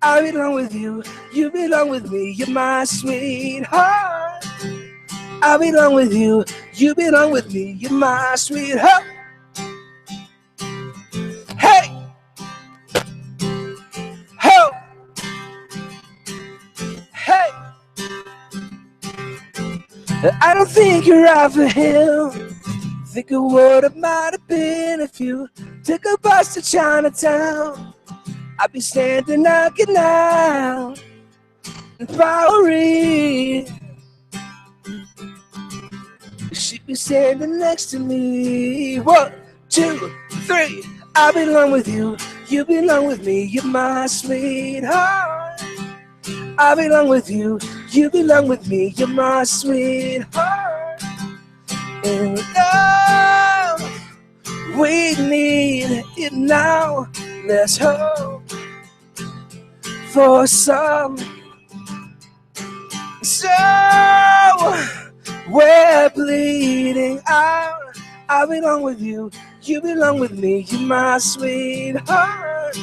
I belong with you, you belong with me, you're my sweetheart. I belong with you, you belong with me, you're my sweetheart. Hey, ho, hey. I don't think you're right for him. Think of what it might have been if you took a bus to Chinatown. I'd be standing knocking out in Bowery. She'd be standing next to me. 1, 2, 3. I belong with you, you belong with me, you're my sweetheart. I belong with you, you belong with me, you're my sweetheart. And love, we need it now. Let's hope for some. So we're bleeding out. I belong with you, you belong with me, you're my sweetheart.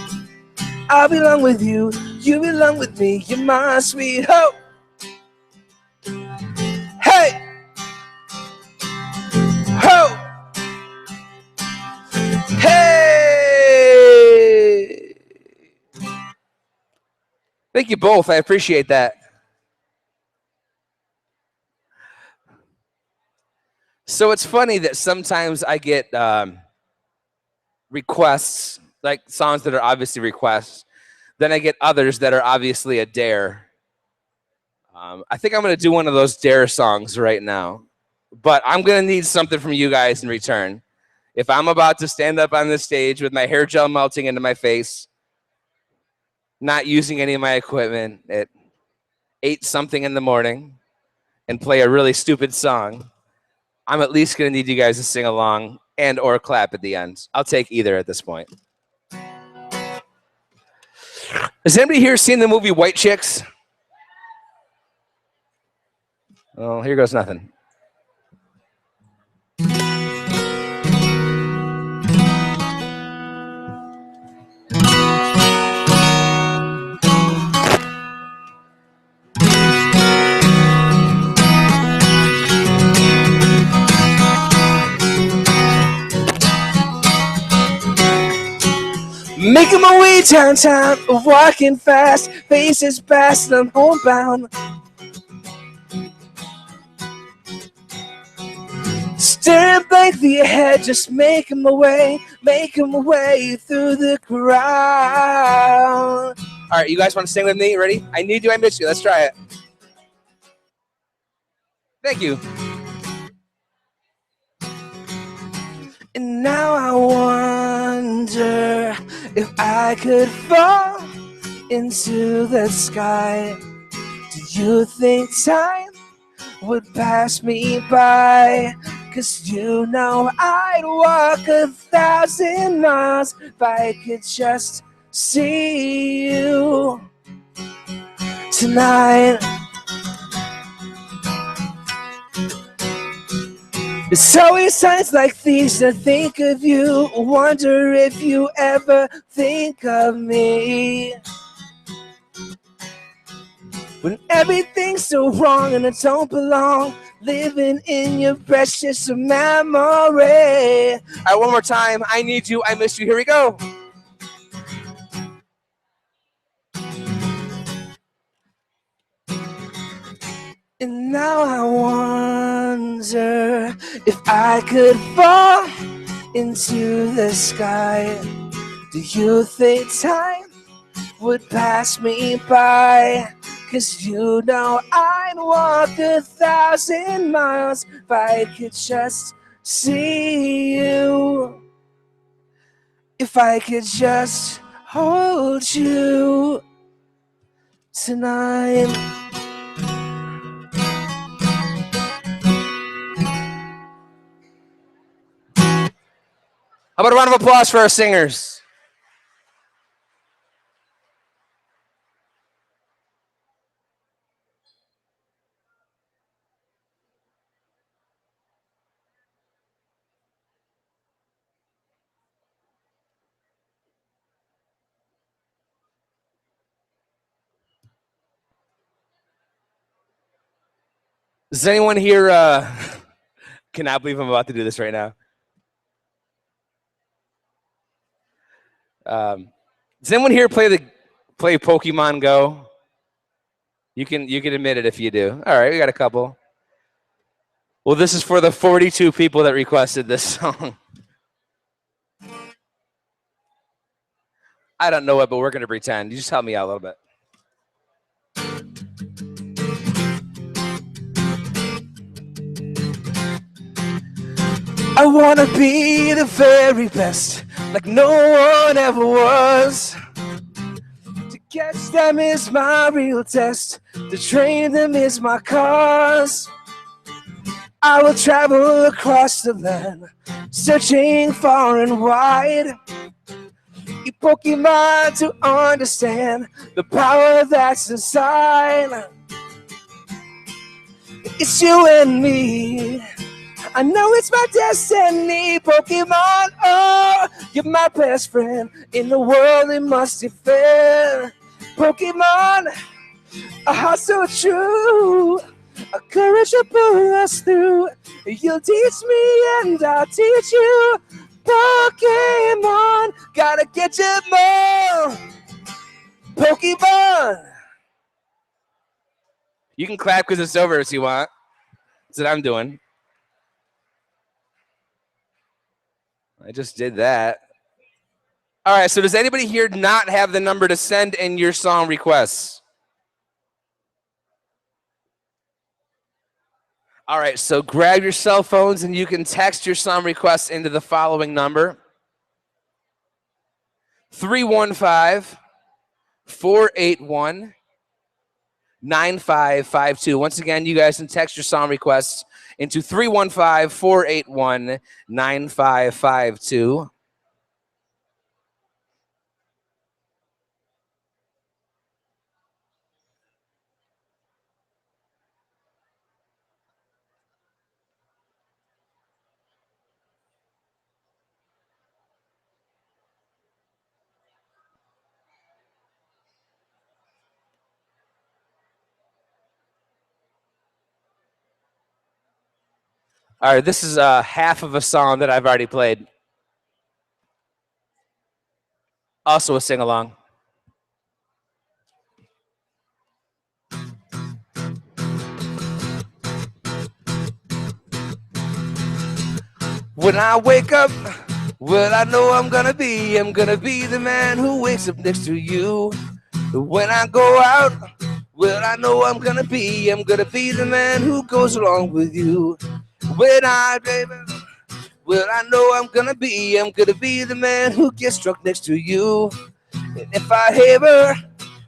I belong with you, you belong with me, you're my sweetheart. Hey! Ho! Hey! Thank you both. I appreciate that. So it's funny that sometimes I get requests, like songs that are obviously requests. Then I get others that are obviously a dare. I think I'm going to do one of those dare songs right now. But I'm going to need something from you guys in return. If I'm about to stand up on this stage with my hair gel melting into my face, not using any of my equipment at 8 something in the morning, and play a really stupid song, I'm at least going to need you guys to sing along and or clap at the end. I'll take either at this point. Has anybody here seen the movie White Chicks? Oh, here goes nothing. Making my way downtown, walking fast, faces past, and I'm homebound. Staring blankly ahead, just making my way through the crowd. All right, you guys want to sing with me? Ready? I need you, I miss you. Let's try it. Thank you. And now I wonder if I could fall into the sky. Do you think time would pass me by? 'Cause you know I'd walk 1,000 miles if I could just see you tonight. It's always times like these that think of you. Wonder if you ever think of me. When everything's so wrong and I don't belong, living in your precious memory. All right, one more time. I need you, I miss you. Here we go. And now I wonder if I could fall into the sky. Do you think time would pass me by? 'Cause you know I'd walk 1,000 miles if I could just see you. If I could just hold you tonight. How about a round of applause for our singers? Does anyone here cannot believe I'm about to do this right now? Does anyone here play Pokemon Go? You can admit it if you do. All right, we got a couple. Well, this is for the 42 people that requested this song. I don't know it, but we're gonna pretend. You just help me out a little bit. I wanna be the very best, like no one ever was. To catch them is my real test, to train them is my cause. I will travel across the land, searching far and wide. You Pokemon to understand the power that's inside. It's you and me. I know it's my destiny, Pokemon. Oh, you're my best friend in the world. It must be fair, Pokemon. A heart so true, a courage to pull us through. You'll teach me and I'll teach you, Pokemon. Gotta get you more, Pokemon. You can clap because it's over if you want. That's what I'm doing. I just did that. All right, so does anybody here not have the number to send in your song requests? All right, so grab your cell phones and you can text your song requests into the following number: 315-481-9552. Once again, you guys can text your song requests into 315-481-9552. All right, this is half of a song that I've already played. Also a sing-along. When I wake up, well, I know I'm gonna be the man who wakes up next to you. When I go out, well, I know I'm gonna be the man who goes along with you. When baby, well, I know I'm gonna be the man who gets drunk next to you. And if I ever,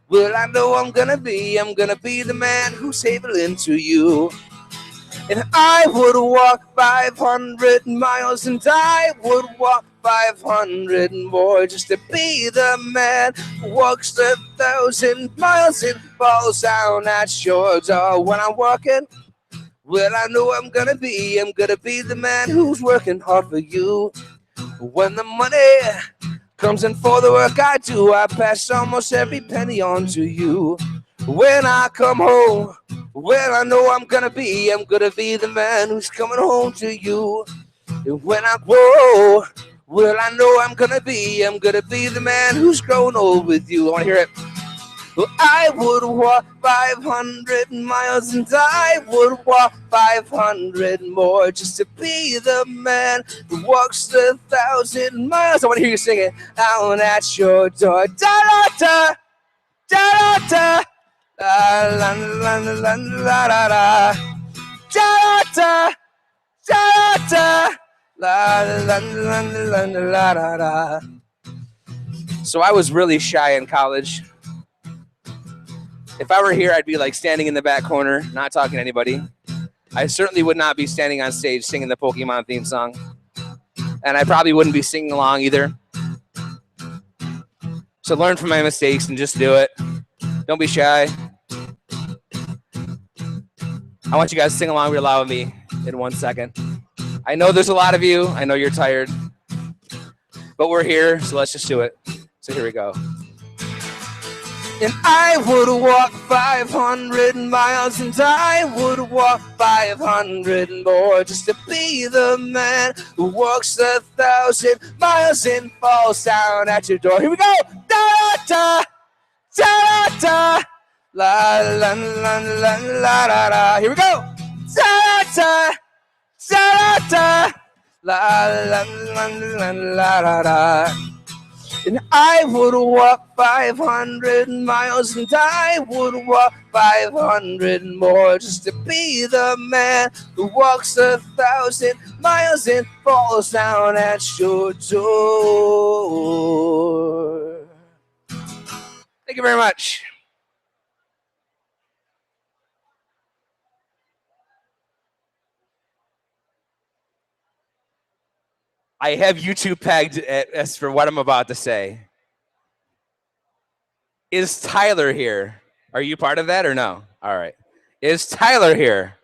well, I know I'm gonna be the man who's able into you. And I would walk 500 miles and I would walk 500 more just to be the man who walks 1,000 miles and falls down at your door. When I'm walking, well, I know I'm gonna be the man who's working hard for you. When the money comes in for the work I do, I pass almost every penny on to you. When I come home, well, I know I'm gonna be the man who's coming home to you. And when I grow, well, I know I'm gonna be the man who's grown old with you. I wanna hear it. Well, I would walk 500 miles and I would walk 500 more just to be the man who walks 1,000 miles. I want to hear you sing it. Down at your door. Da-da-da, da-da-da, la-la-la-la-la-la-la-la, da-da-da, da-da-da, la-la-la-la-la-la-la-la. So I was really shy in college. If I were here, I'd be like standing in the back corner, not talking to anybody. I certainly would not be standing on stage singing the Pokemon theme song. And I probably wouldn't be singing along either. So learn from my mistakes and just do it. Don't be shy. I want you guys to sing along real loud with me in 1 second. I know there's a lot of you. I know you're tired. But we're here, so let's just do it. So here we go. And I would walk 500 miles, and I would walk 500 more just to be the man who walks 1,000 miles and falls down at your door. Here we go. Da da da da. La la la la la la la. Here we go. Da da da da. La la la la la la la. And I would walk 500 miles, and I would walk 500 more just to be the man who walks 1,000 miles and falls down at your door. Thank you very much. I have YouTube pegged as for what I'm about to say. Is Tyler here? Are you part of that or no? All right. Is Tyler here?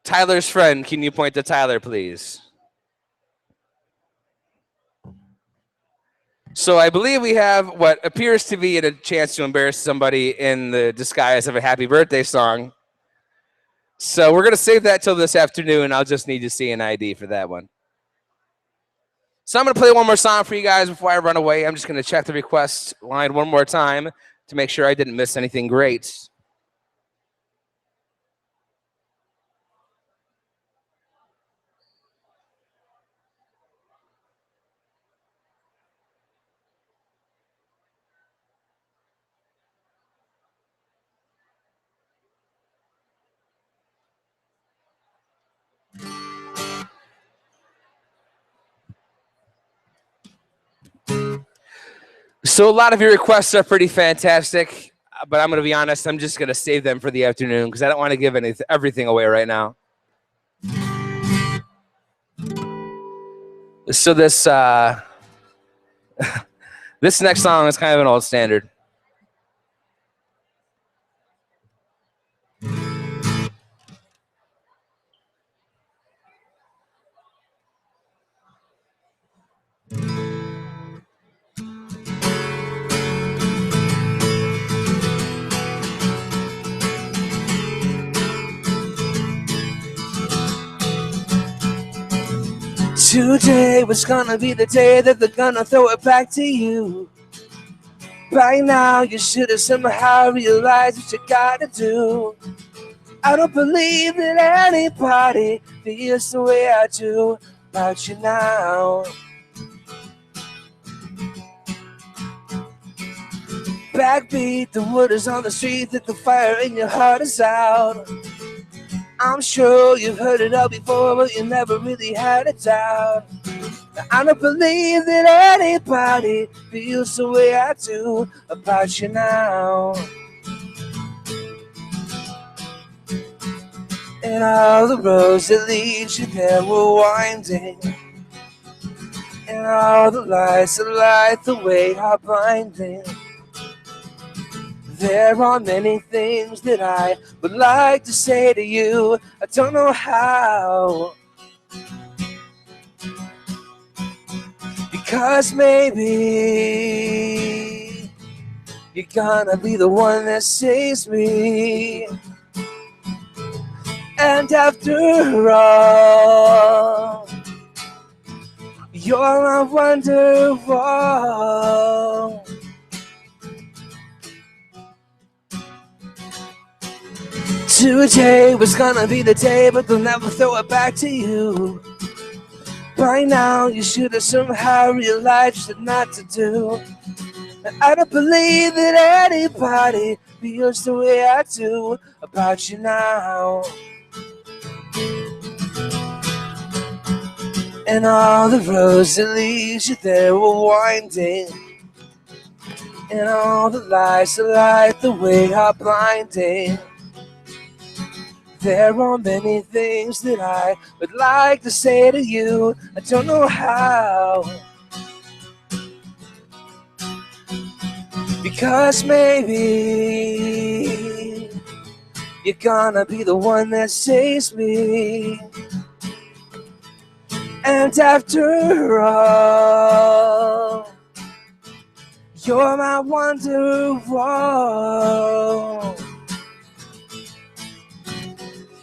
Tyler's friend, can you point to Tyler, please? So I believe we have what appears to be a chance to embarrass somebody in the disguise of a happy birthday song. So we're going to save that till this afternoon. I'll just need to see an ID for that one. So I'm going to play one more song for you guys before I run away. I'm just going to check the request line one more time to make sure I didn't miss anything great. So a lot of your requests are pretty fantastic, but I'm going to be honest, I'm just going to save them for the afternoon because I don't want to give everything away right now. So this this next song is kind of an old standard. Today was gonna be the day that they're gonna throw it back to you. By now you should have somehow realized what you gotta do. I don't believe that anybody feels the way I do about you now. Backbeat, the word is on the street that the fire in your heart is out. I'm sure you've heard it all before, but you never really had a doubt. I don't believe that anybody feels the way I do about you now. And all the roads that lead you there were winding, and all the lights that light the way are blinding. There are many things that I would like to say to you. I don't know how. Because maybe you're gonna be the one that saves me. And after all, you're my wonderwall. Today was gonna be the day, but they'll never throw it back to you. By now you should have somehow realized what not to do. And I don't believe that anybody feels the way I do about you now. And all the roads that lead you there were winding, and all the lights that light the way are blinding. There are many things that I would like to say to you. I don't know how. Because maybe you're gonna be the one that saves me. And after all, You're my wonderwall.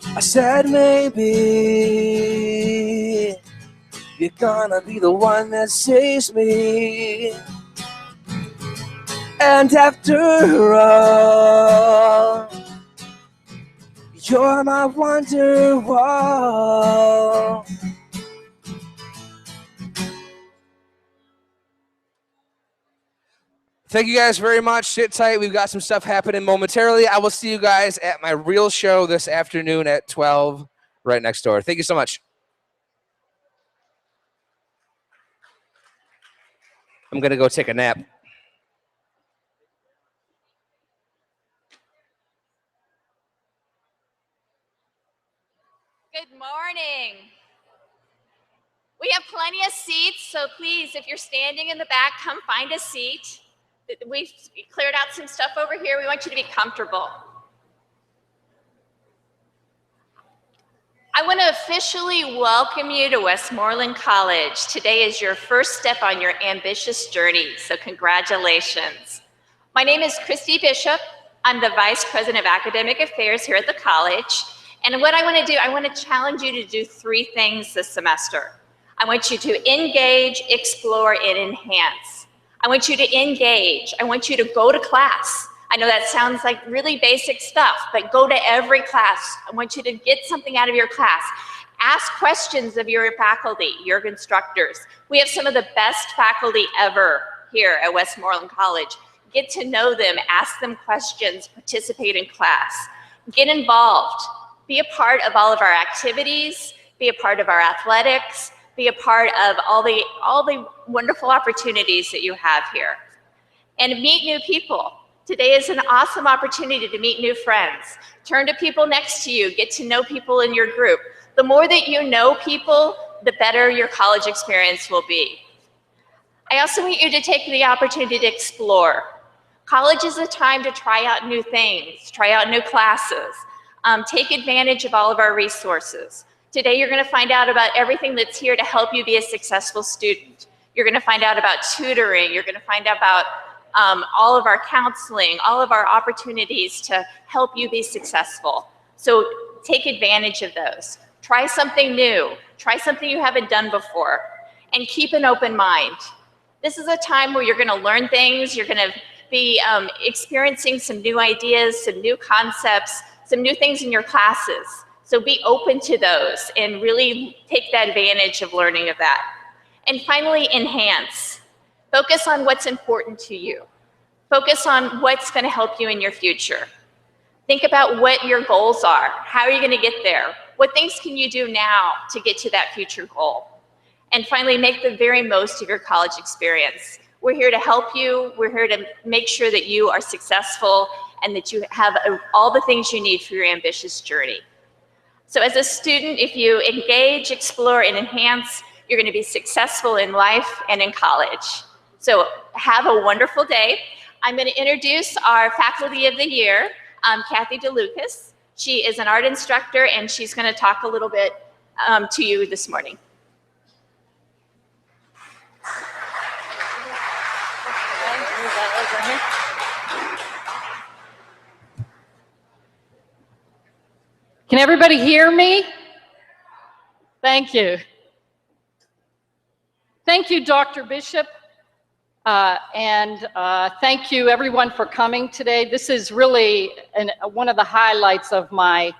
I said maybe you're gonna be the one that saves me. And after all, you're my wonderwall. Thank you guys very much. Sit tight. We've got some stuff happening momentarily. I will see you guys at my real show this afternoon at 12 right next door. Thank you so much. I'm going to go take a nap. Good morning. We have plenty of seats, so please, if you're standing in the back, come find a seat. We've cleared out some stuff over here. We want you to be comfortable. I want to officially welcome you to Westmoreland College. Today is your first step on your ambitious journey, so congratulations. My name is Christy Bishop. I'm the Vice President of Academic Affairs here at the college. And what I want to do, I want to challenge you to do 3 things this semester. I want you to engage, explore, and enhance. I want you to engage. I want you to go to class. I know that sounds like really basic stuff, but go to every class. I want you to get something out of your class. Ask questions of your faculty, your instructors. We have some of the best faculty ever here at Westmoreland College. Get to know them, ask them questions, participate in class. Get involved. Be a part of all of our activities, be a part of our athletics, be a part of all the wonderful opportunities that you have here. And meet new people. Today is an awesome opportunity to meet new friends. Turn to people next to you, get to know people in your group. The more that you know people, the better your college experience will be. I also want you to take the opportunity to explore. College is a time to try out new things, try out new classes, take advantage of all of our resources. Today you're going to find out about everything that's here to help you be a successful student. You're going to find out about tutoring, you're going to find out about all of our counseling, all of our opportunities to help you be successful. So take advantage of those. Try something new. Try something you haven't done before. And keep an open mind. This is a time where you're going to learn things. You're going to be experiencing some new ideas, some new concepts, some new things in your classes. So be open to those and really take that advantage of learning of that. And finally, enhance. Focus on what's important to you. Focus on what's going to help you in your future. Think about what your goals are. How are you going to get there? What things can you do now to get to that future goal? And finally, make the very most of your college experience. We're here to help you. We're here to make sure that you are successful and that you have all the things you need for your ambitious journey. So as a student, if you engage, explore, and enhance, you're going to be successful in life and in college. So have a wonderful day. I'm going to introduce our Faculty of the Year, Kathy DeLucas. She is an art instructor, and she's going to talk a little bit to you this morning. Can everybody hear me? Thank you. Thank you, Dr. Bishop. And thank you everyone for coming today. This is really one of the highlights of my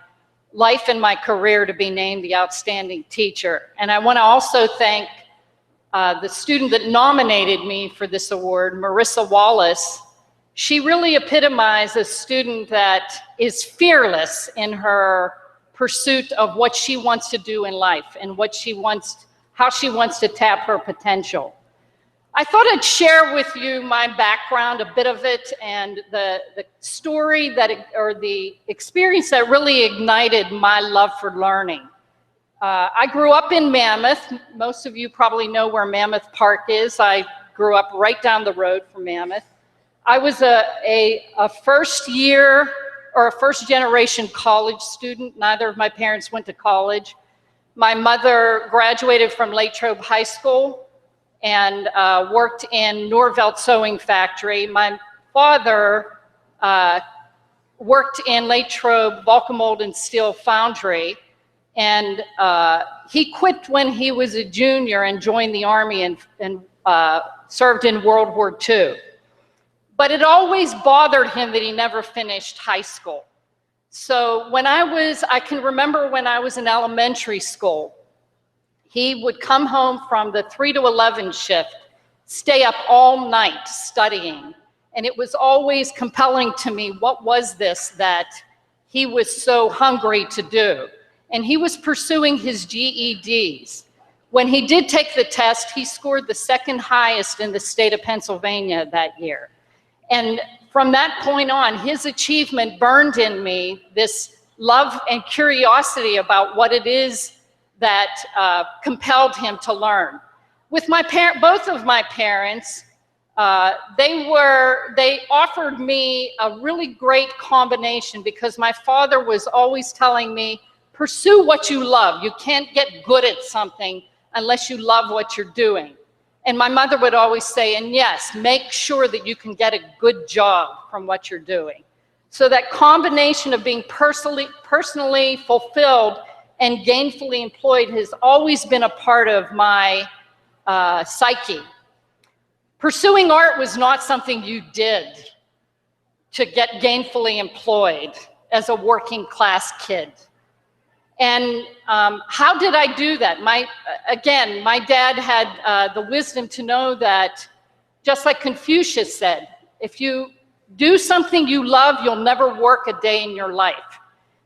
life and my career, to be named the Outstanding Teacher. And I want to also thank the student that nominated me for this award, Marissa Wallace. She really epitomized a student that is fearless in her pursuit of what she wants to do in life and how she wants to tap her potential. I thought I'd share with you my background, a bit of it, and the story or the experience that really ignited my love for learning. I grew up in Mammoth. Most of you probably know where Mammoth Park is. I grew up right down the road from Mammoth. I was a first generation college student. Neither of my parents went to college. My mother graduated from Latrobe High School. and worked in Norvelt Sewing Factory. My father worked in Latrobe Vulcamold and Steel Foundry, and he quit when he was a junior and joined the Army and served in World War II. But it always bothered him that he never finished high school. So I can remember when I was in elementary school, he would come home from the 3 to 11 shift, stay up all night studying. And it was always compelling to me, what was this that he was so hungry to do? And he was pursuing his GEDs. When he did take the test, he scored the second highest in the state of Pennsylvania that year. And from that point on, his achievement burned in me this love and curiosity about what it is that compelled him to learn. With both of my parents, they offered me a really great combination, because my father was always telling me, pursue what you love. You can't get good at something unless you love what you're doing. And my mother would always say, and yes, make sure that you can get a good job from what you're doing. So that combination of being personally fulfilled and gainfully employed has always been a part of my psyche. Pursuing art was not something you did to get gainfully employed as a working class kid. And how did I do that? Again, my dad had the wisdom to know that, just like Confucius said, if you do something you love, you'll never work a day in your life.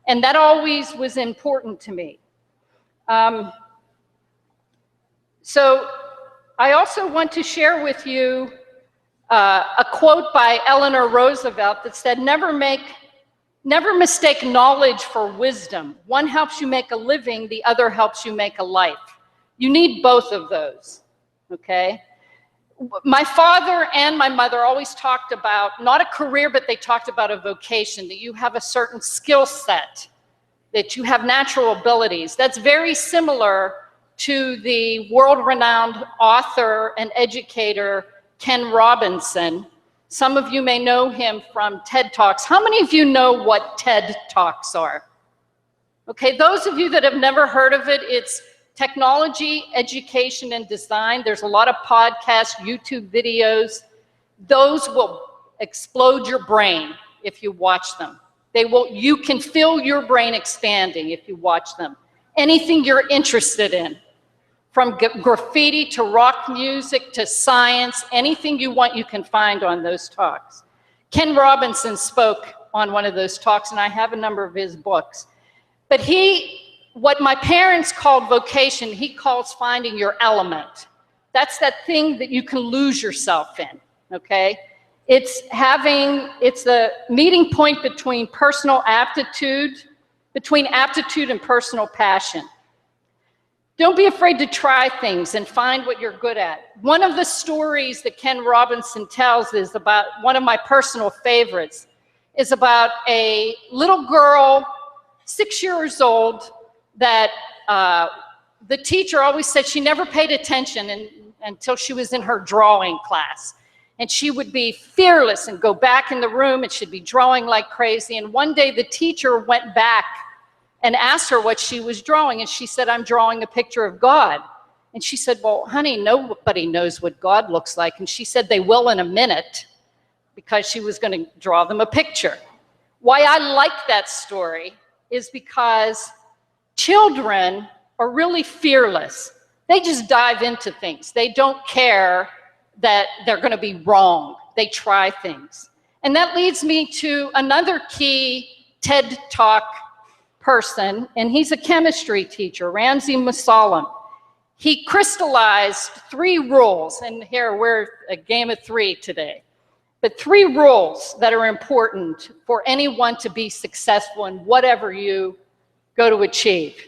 And that always was important to me. So I also want to share with you a quote by Eleanor Roosevelt that said, never mistake knowledge for wisdom. One helps you make a living, the other helps you make a life. You need both of those, okay? My father and my mother always talked about, not a career, but they talked about a vocation, that you have a certain skill set, that you have natural abilities. That's very similar to the world-renowned author and educator, Ken Robinson. Some of you may know him from TED Talks. How many of you know what TED Talks are? Okay, those of you that have never heard of it, it's technology, education, and design. There's a lot of podcasts, YouTube videos. Those will explode your brain if you watch them. You can feel your brain expanding if you watch them. Anything you're interested in, from graffiti to rock music to science, anything you want, you can find on those talks. Ken Robinson spoke on one of those talks, and I have a number of his books. But what my parents called vocation, he calls finding your element. That's that thing that you can lose yourself in, okay? It's the meeting point between aptitude and personal passion. Don't be afraid to try things and find what you're good at. One of the stories that Ken Robinson tells is about, one of my personal favorites, is about a little girl, 6 years old, that the teacher always said she never paid attention until she was in her drawing class. And she would be fearless and go back in the room and she'd be drawing like crazy. And one day the teacher went back and asked her what she was drawing. And she said, I'm drawing a picture of God. And she said, well, honey, nobody knows what God looks like. And she said, they will in a minute, because she was going to draw them a picture. Why I like that story is because children are really fearless. They just dive into things. They don't care that they're going to be wrong. They try things. And that leads me to another key TED Talk person, and he's a chemistry teacher, Ramsey Musallam. He crystallized 3 rules, and here we're a game of 3 today, but 3 rules that are important for anyone to be successful in whatever you go to achieve.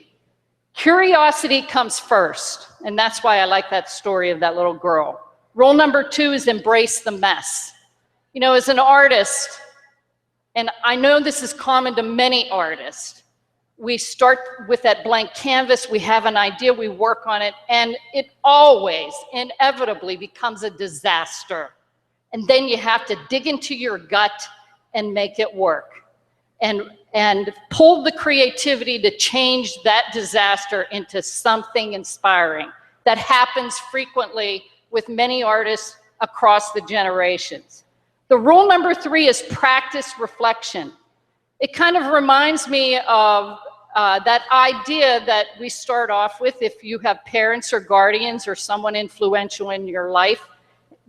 Curiosity comes first, and that's why I like that story of that little girl. Rule number 2 is embrace the mess. You know, as an artist, and I know this is common to many artists, we start with that blank canvas, we have an idea, we work on it, and it always inevitably becomes a disaster. And then you have to dig into your gut and make it work. And pull the creativity to change that disaster into something inspiring. That happens frequently with many artists across the generations. The rule number 3 is practice reflection. It kind of reminds me of that idea that we start off with if you have parents or guardians or someone influential in your life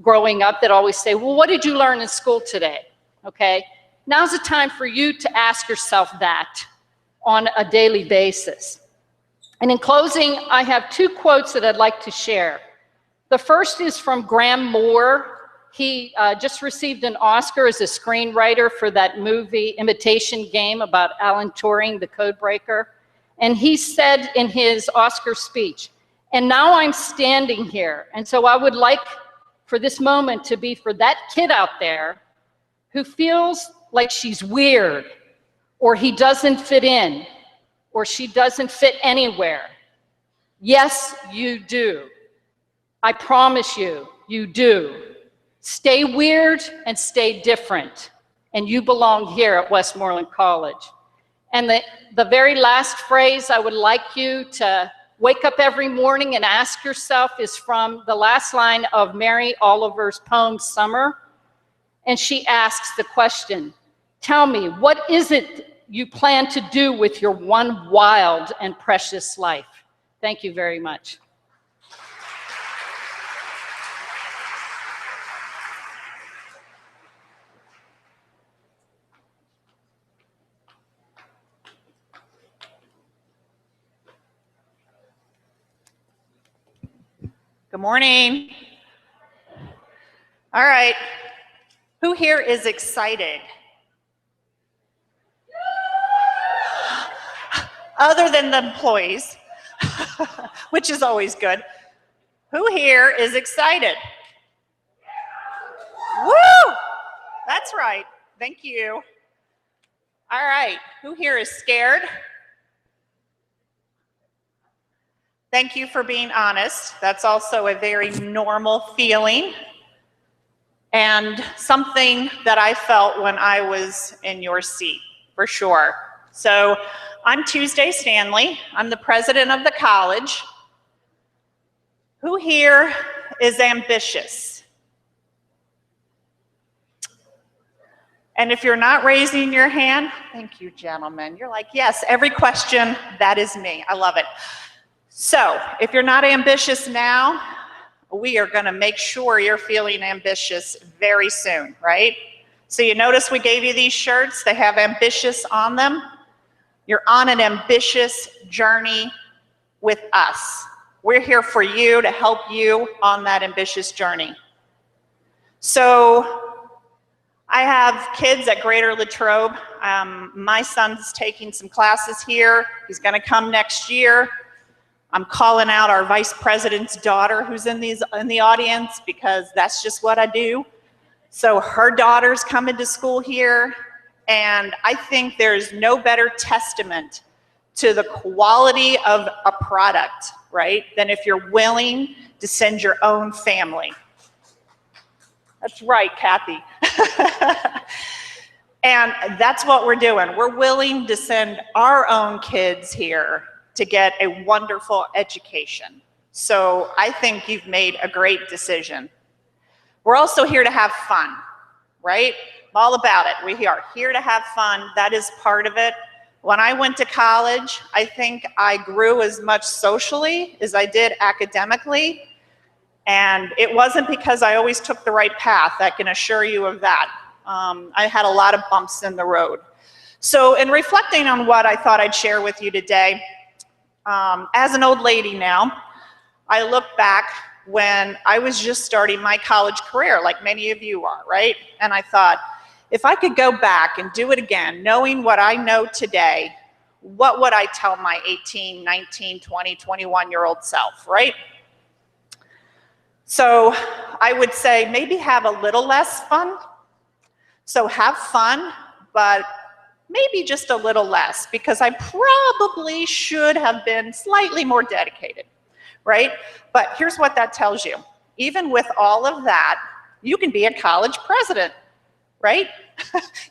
growing up that always say, well, what did you learn in school today? Okay, now's the time for you to ask yourself that on a daily basis. And in closing, I have 2 quotes that I'd like to share. The first is from Graham Moore. He just received an Oscar as a screenwriter for that movie, Imitation Game, about Alan Turing, the code breaker. And he said in his Oscar speech, and now I'm standing here. And so I would like for this moment to be for that kid out there who feels like she's weird, or he doesn't fit in, or she doesn't fit anywhere. Yes, you do. I promise you, you do. Stay weird and stay different, and you belong here at Westmoreland College. And the very last phrase I would like you to wake up every morning and ask yourself is from the last line of Mary Oliver's poem, Summer. And she asks the question, tell me, what is it you plan to do with your one wild and precious life? Thank you very much. Good morning. All right. Who here is excited? Other than the employees, which is always good. Who here is excited? Woo! That's right. Thank you. All right. Who here is scared? Thank you for being honest. That's also a very normal feeling and something that I felt when I was in your seat, for sure. So I'm Tuesday Stanley. I'm the president of the college. Who here is ambitious? And if you're not raising your hand, thank you, gentlemen. You're like, yes, every question, that is me. I love it. So if you're not ambitious now, we are going to make sure you're feeling ambitious very soon, right? So you notice we gave you these shirts. They have ambitious on them. You're on an ambitious journey with us. We're here for you to help you on that ambitious journey. So I have kids at Greater Latrobe. My son's taking some classes here. He's going to come next year. I'm calling out our vice president's daughter who's in the audience because that's just what I do. So her daughter's coming to school here, and I think there's no better testament to the quality of a product, right, than if you're willing to send your own family. That's right, Kathy. And that's what we're doing. We're willing to send our own kids here to get a wonderful education. So I think you've made a great decision. We're also here to have fun, right? All about it. We are here to have fun. That is part of it. When I went to college, I think I grew as much socially as I did academically. And it wasn't because I always took the right path. I can assure you of that. I had a lot of bumps in the road. So in reflecting on what I thought I'd share with you today, as an old lady now, I look back when I was just starting my college career, like many of you are, right? And I thought, if I could go back and do it again, knowing what I know today, what would I tell my 18, 19, 20, 21-year-old self, right? So I would say maybe have a little less fun. So have fun, but maybe just a little less, because I probably should have been slightly more dedicated, right? But here's what that tells you. Even with all of that, you can be a college president, right?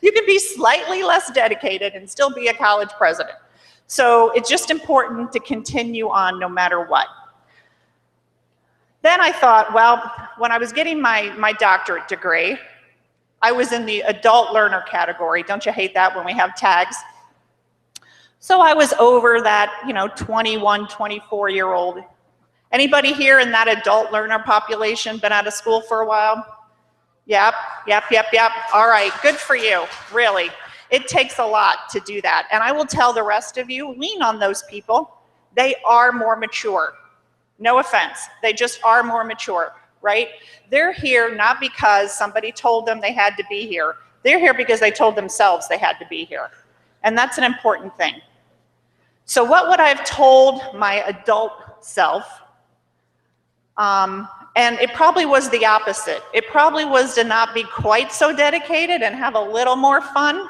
You can be slightly less dedicated and still be a college president. So it's just important to continue on no matter what. Then I thought, well, when I was getting my doctorate degree, I was in the adult learner category. Don't you hate that when we have tags? So I was over that, 21, 24-year-old. Anybody here in that adult learner population been out of school for a while? Yep. All right, good for you, really. It takes a lot to do that. And I will tell the rest of you, lean on those people. They are more mature. No offense, they just are more mature, right? They're here not because somebody told them they had to be here. They're here because they told themselves they had to be here. And that's an important thing. So what would I have told my adult self? And it probably was the opposite. It probably was to not be quite so dedicated and have a little more fun.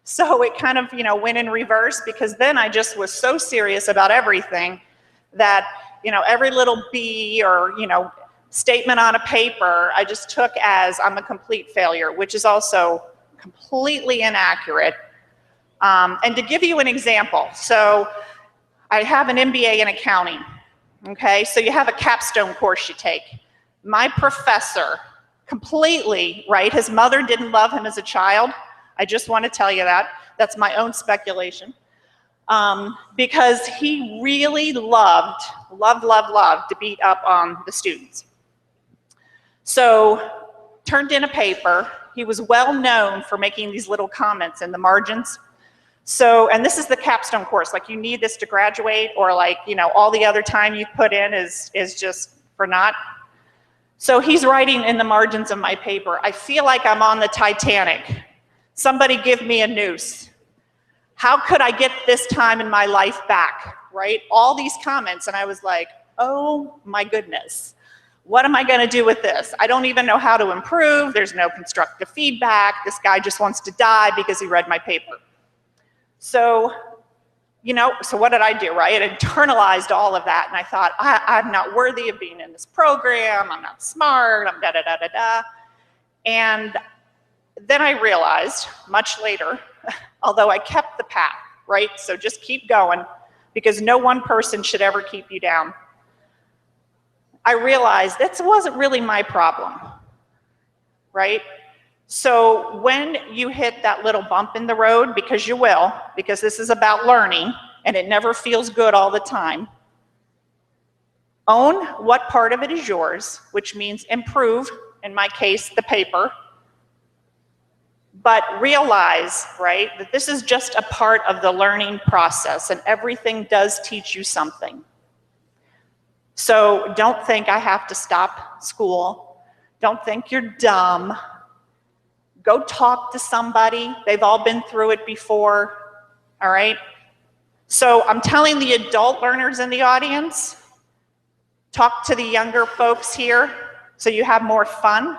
So it kind of, went in reverse, because then I just was so serious about everything that, every little B or, statement on a paper, I just took as I'm a complete failure, which is also completely inaccurate. And to give you an example, so I have an MBA in accounting. Okay, so you have a capstone course you take. My professor, completely, right, his mother didn't love him as a child. I just want to tell you that. That's my own speculation. Because he really loved to beat up on the students. So, turned in a paper. He was well known for making these little comments in the margins. So, and this is the capstone course, like you need this to graduate, or like, all the other time you put in is just for naught. So he's writing in the margins of my paper, I feel like I'm on the Titanic. Somebody give me a noose. How could I get this time in my life back, right? All these comments, and I was like, oh my goodness. What am I gonna do with this? I don't even know how to improve. There's no constructive feedback. This guy just wants to die because he read my paper. So, so what did I do, right? I internalized all of that, and I thought, I'm not worthy of being in this program, I'm not smart, I'm da-da-da-da-da. And then I realized, much later, although I kept the path, right? So just keep going, because no one person should ever keep you down. I realized that wasn't really my problem, right? So when you hit that little bump in the road, because you will, because this is about learning, and it never feels good all the time, own what part of it is yours, which means improve, in my case, the paper, but realize, right, that this is just a part of the learning process, and everything does teach you something. So don't think I have to stop school. Don't think you're dumb. Go talk to somebody. They've all been through it before, all right? So I'm telling the adult learners in the audience, talk to the younger folks here so you have more fun.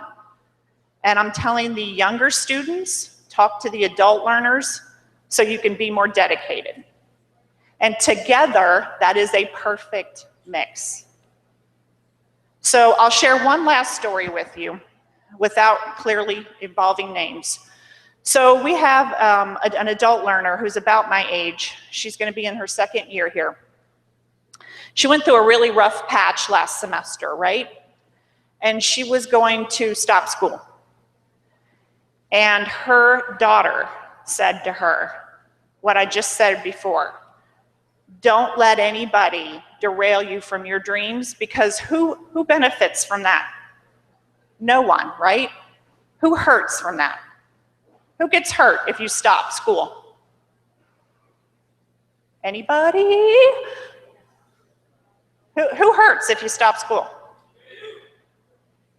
And I'm telling the younger students, talk to the adult learners so you can be more dedicated. And together, that is a perfect mix. So I'll share one last story with you, without clearly involving names. So we have an adult learner who's about my age. She's going to be in her second year here. She went through a really rough patch last semester, right? And she was going to stop school. And her daughter said to her what I just said before. Don't let anybody derail you from your dreams, because who benefits from that? No one, right? Who hurts from that? Who gets hurt if you stop school? Anybody? Who hurts if you stop school?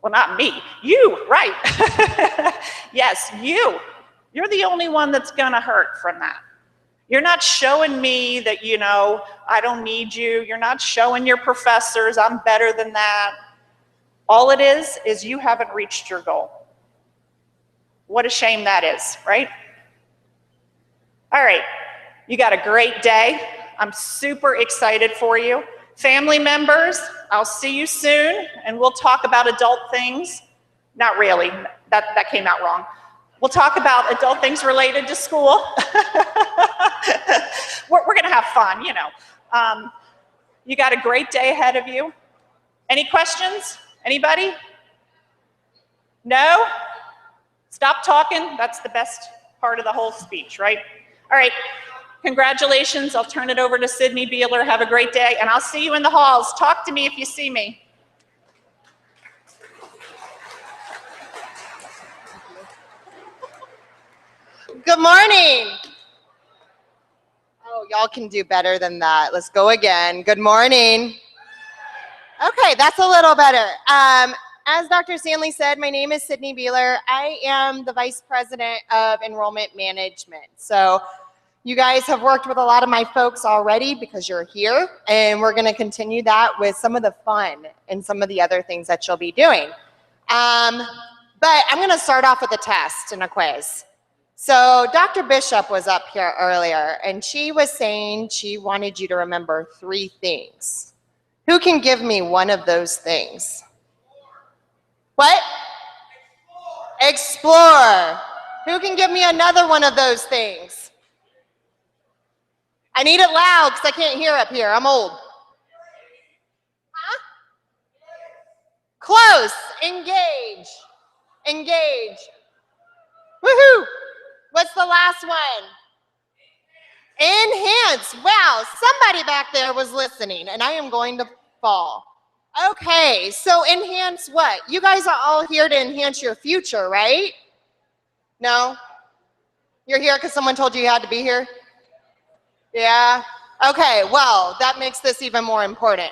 Well, not me. You, right. Yes, you. You're the only one that's gonna hurt from that. You're not showing me that, I don't need you. You're not showing your professors I'm better than that. All it is you haven't reached your goal. What a shame that is, right? All right, you got a great day. I'm super excited for you. Family members, I'll see you soon, and we'll talk about adult things. Not really, that came out wrong. We'll talk about adult things related to school. We're gonna have fun, you know. You got a great day ahead of you. Any questions? Anybody? No? Stop talking, that's the best part of the whole speech, right? All right, congratulations. I'll turn it over to Sydney Beeler. Have a great day, and I'll see you in the halls. Talk to me if you see me. Good morning. Oh, y'all can do better than that. Let's go again. Good morning. Okay, that's a little better. As Dr. Stanley said, my name is Sydney Beeler. I am the Vice President of Enrollment Management. So you guys have worked with a lot of my folks already because you're here, and we're going to continue that with some of the fun and some of the other things that you'll be doing. But I'm going to start off with a test and a quiz. So Dr. Bishop was up here earlier, and she was saying she wanted you to remember 3 things. Who can give me one of those things? What? Explore. Who can give me another one of those things? I need it loud because I can't hear up here. I'm old. Huh? Close. Engage. Engage. Woohoo! What's the last one? Enhance. Wow, somebody back there was listening, and I am going to fall. Okay, so enhance what? You guys are all here to enhance your future, right? No? You're here because someone told you you had to be here? Yeah? Okay, well, that makes this even more important.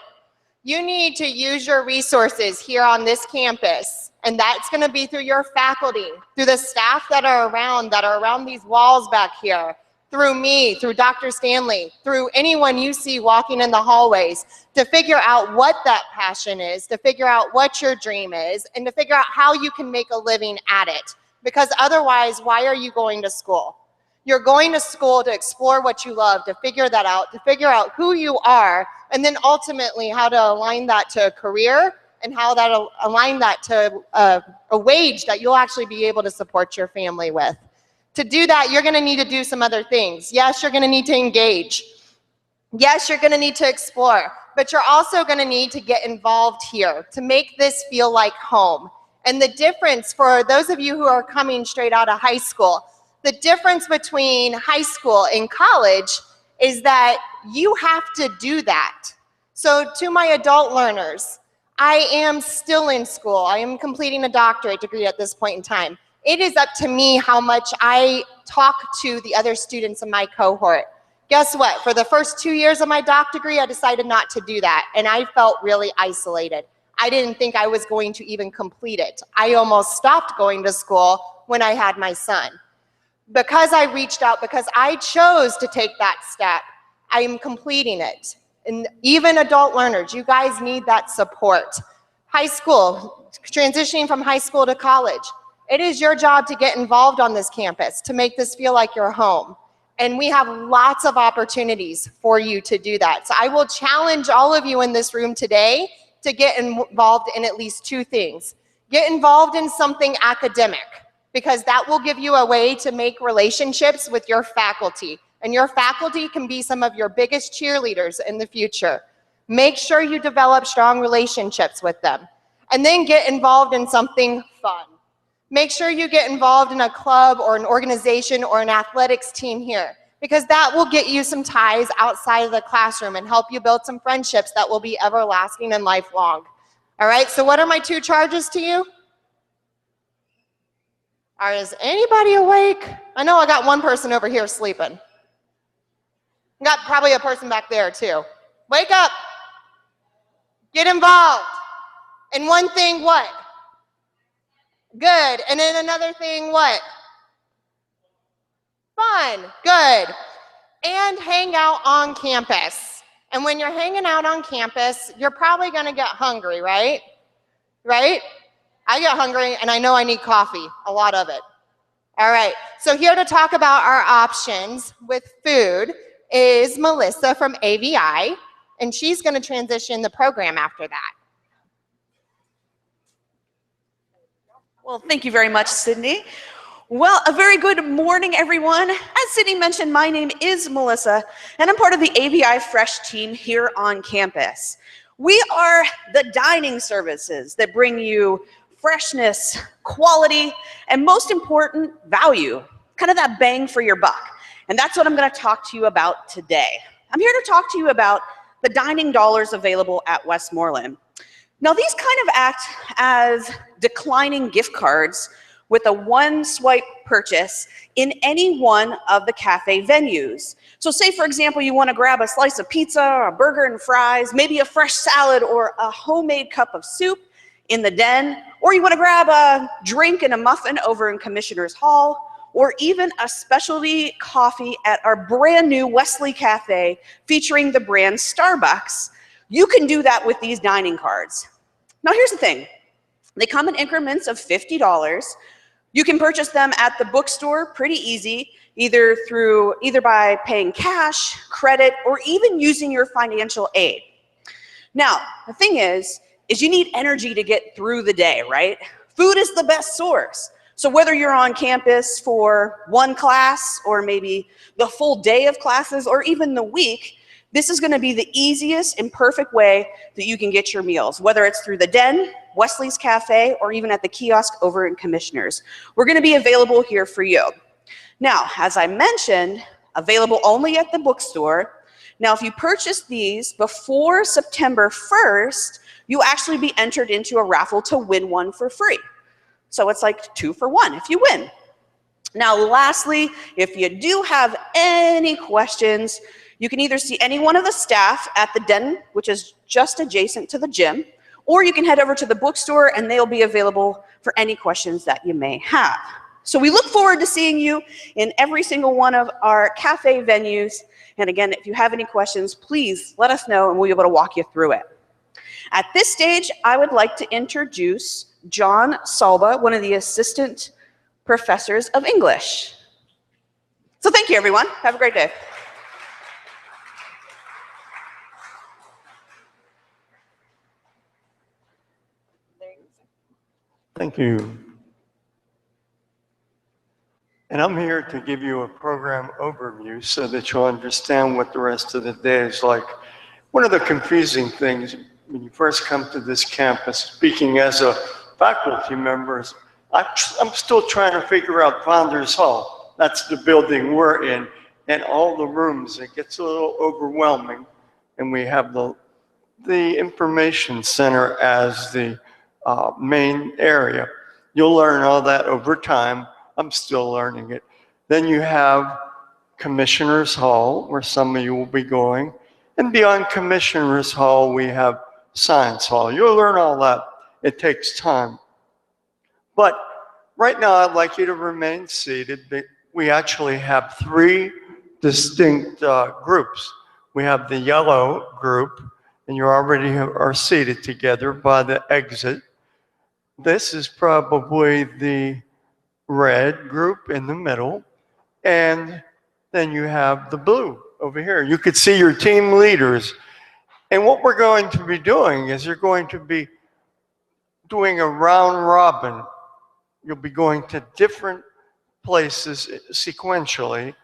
You need to use your resources here on this campus, and that's going to be through your faculty, through the staff that are around these walls back here, through me, through Dr. Stanley, through anyone you see walking in the hallways, to figure out what that passion is, to figure out what your dream is, and to figure out how you can make a living at it. Because otherwise, why are you going to school? You're going to school to explore what you love, to figure that out, to figure out who you are, and then ultimately how to align that to a career and how that align that to a wage that you'll actually be able to support your family with. To do that, you're going to need to do some other things. Yes, you're going to need to engage. Yes, you're going to need to explore, but you're also going to need to get involved here to make this feel like home. And the difference for those of you who are coming straight out of high school, the difference between high school and college is that you have to do that. So to my adult learners, I am still in school. I am completing a doctorate degree at this point in time. It is up to me how much I talk to the other students in my cohort. Guess what? For the first 2 years of my doc degree, I decided not to do that, and I felt really isolated. I didn't think I was going to even complete it. I almost stopped going to school when I had my son. Because I reached out, because I chose to take that step, I am completing it. And even adult learners, you guys need that support. High school, transitioning from high school to college, it is your job to get involved on this campus, to make this feel like your home. And we have lots of opportunities for you to do that. So I will challenge all of you in this room today to get involved in at least 2 things. Get involved in something academic, because that will give you a way to make relationships with your faculty. And your faculty can be some of your biggest cheerleaders in the future. Make sure you develop strong relationships with them. And then get involved in something fun. Make sure you get involved in a club or an organization or an athletics team here, because that will get you some ties outside of the classroom and help you build some friendships that will be everlasting and lifelong. All right, so what are my 2 charges to you? Is anybody awake? I know I got one person over here sleeping. I got probably a person back there too. Wake up. Get involved. And one thing, what? Good. And then another thing, what? Fun. Good. And hang out on campus. And when you're hanging out on campus, you're probably going to get hungry, right? Right? I get hungry, and I know I need coffee, a lot of it. All right, so here to talk about our options with food is Melissa from AVI, and she's going to transition the program after that. Well, thank you very much, Sydney. Well, a very good morning, everyone. As Sydney mentioned, my name is Melissa, and I'm part of the AVI Fresh team here on campus. We are the dining services that bring you freshness, quality, and most important, value, kind of that bang for your buck. And that's what I'm going to talk to you about today. I'm here to talk to you about the dining dollars available at Westmoreland. Now, these kind of act as declining gift cards with a one-swipe purchase in any one of the cafe venues. So say, for example, you want to grab a slice of pizza, or a burger and fries, maybe a fresh salad or a homemade cup of soup in the den, or you want to grab a drink and a muffin over in Commissioner's Hall, or even a specialty coffee at our brand new Wesley Cafe featuring the brand Starbucks. You can do that with these dining cards. Now here's the thing, they come in increments of $50. You can purchase them at the bookstore pretty easy, either by paying cash, credit, or even using your financial aid. Now, the thing is you need energy to get through the day, right? Food is the best source. So whether you're on campus for one class or maybe the full day of classes or even the week, this is going to be the easiest and perfect way that you can get your meals, whether it's through the Den, Wesley's Cafe, or even at the kiosk over in Commissioners. We're going to be available here for you. Now, as I mentioned, available only at the bookstore. Now, if you purchase these before September 1st, you'll actually be entered into a raffle to win one for free. So it's like 2 for 1 if you win. Now, lastly, if you do have any questions, you can either see any one of the staff at the Den, which is just adjacent to the gym, or you can head over to the bookstore and they'll be available for any questions that you may have. So we look forward to seeing you in every single one of our cafe venues. And again, if you have any questions, please let us know and we'll be able to walk you through it. At this stage, I would like to introduce John Salba, one of the assistant professors of English. So thank you, everyone. Have a great day. Thank you. And I'm here to give you a program overview so that you'll understand what the rest of the day is like. One of the confusing things when you first come to this campus, speaking as a faculty member, I'm still trying to figure out Founders Hall. That's the building we're in, and all the rooms. It gets a little overwhelming, and we have the information center as the main area. You'll learn all that over time. I'm still learning it. Then you have Commissioner's Hall, where some of you will be going. And beyond Commissioner's Hall, we have Science Hall. You'll learn all that. It takes time. But right now, I'd like you to remain seated. We actually have 3 distinct groups. We have the yellow group, and you already are seated together by the exit. This is probably the red group in the middle, and then you have the blue over here. You could see your team leaders. And what we're going to be doing is you're going to be doing a round robin. You'll be going to different places sequentially.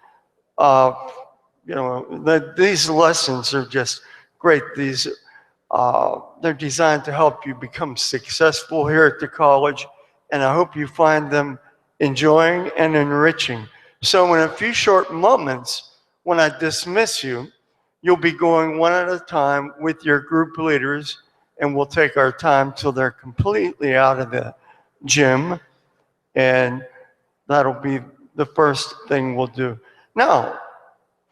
These lessons are just great. They're designed to help you become successful here at the college, and I hope you find them enjoying and enriching. So in a few short moments, when I dismiss you, you'll be going one at a time with your group leaders, and we'll take our time till they're completely out of the gym, and that'll be the first thing we'll do. Now,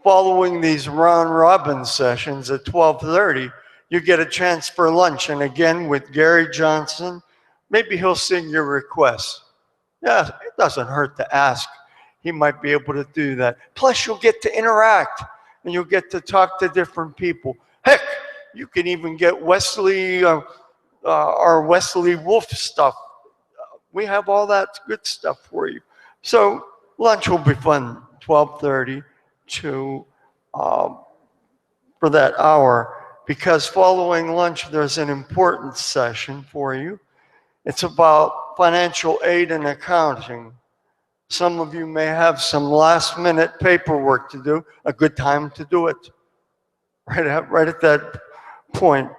following these round robin sessions at 12:30, you get a chance for lunch, and again with Gary Johnson, maybe he'll sing your requests. Yeah, it doesn't hurt to ask. He might be able to do that. Plus, you'll get to interact, and you'll get to talk to different people. Heck, you can even get our Wesley Wolf stuff. We have all that good stuff for you. So lunch will be fun, 12:30 to for that hour, because following lunch there's an important session for you. It's about financial aid and accounting. Some of you may have some last minute paperwork to do, a good time to do it right at that point.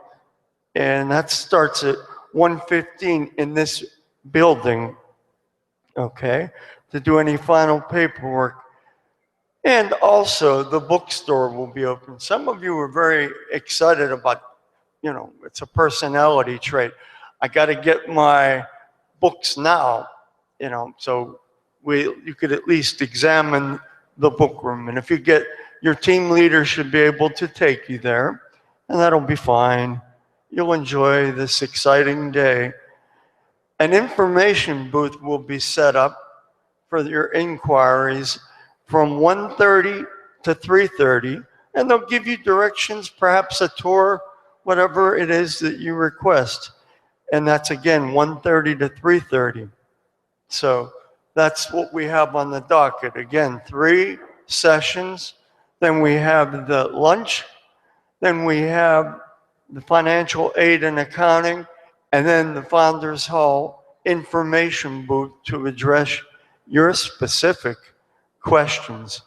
And that starts at 1:15 in this building, okay, to do any final paperwork. And also the bookstore will be open. Some of you are very excited about, it's a personality trait. I got to get my books now, so you could at least examine the book room. And if you get, your team leader should be able to take you there, and that'll be fine. You'll enjoy this exciting day. An information booth will be set up for your inquiries from 1:30 to 3:30, and they'll give you directions, perhaps a tour, whatever it is that you request. And that's again 1:30 to 3:30. So that's what we have on the docket. Again, 3 sessions. Then we have the lunch. Then we have the financial aid and accounting, and then the Founders Hall information booth to address your specific questions.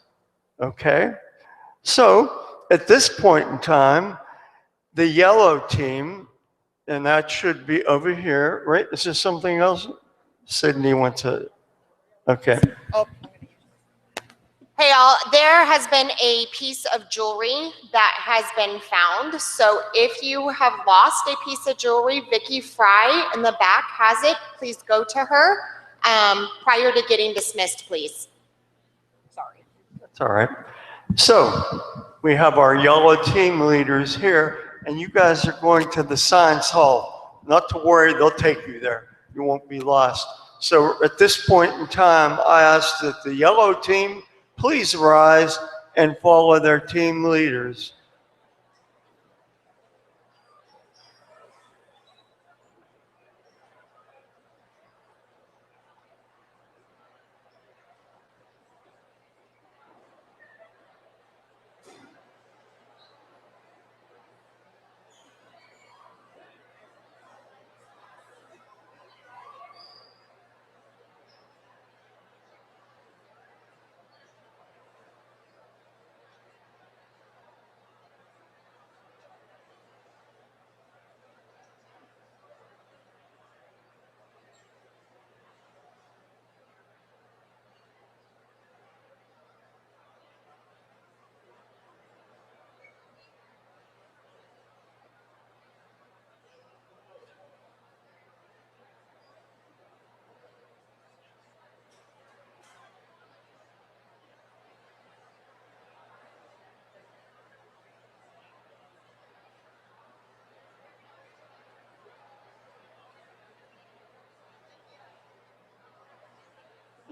Okay? So at this point in time, the yellow team, and that should be over here, right? Is there something else? Sydney went to, okay. Oh. Hey, all, there has been a piece of jewelry that has been found. So if you have lost a piece of jewelry, Vicki Fry in the back has it. Please go to her prior to getting dismissed, please. Sorry. That's all right. So we have our yellow team leaders here, and you guys are going to the science hall. Not to worry, they'll take you there. You won't be lost. So at this point in time, I ask that the yellow team please rise and follow their team leaders.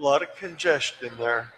A lot of congestion there.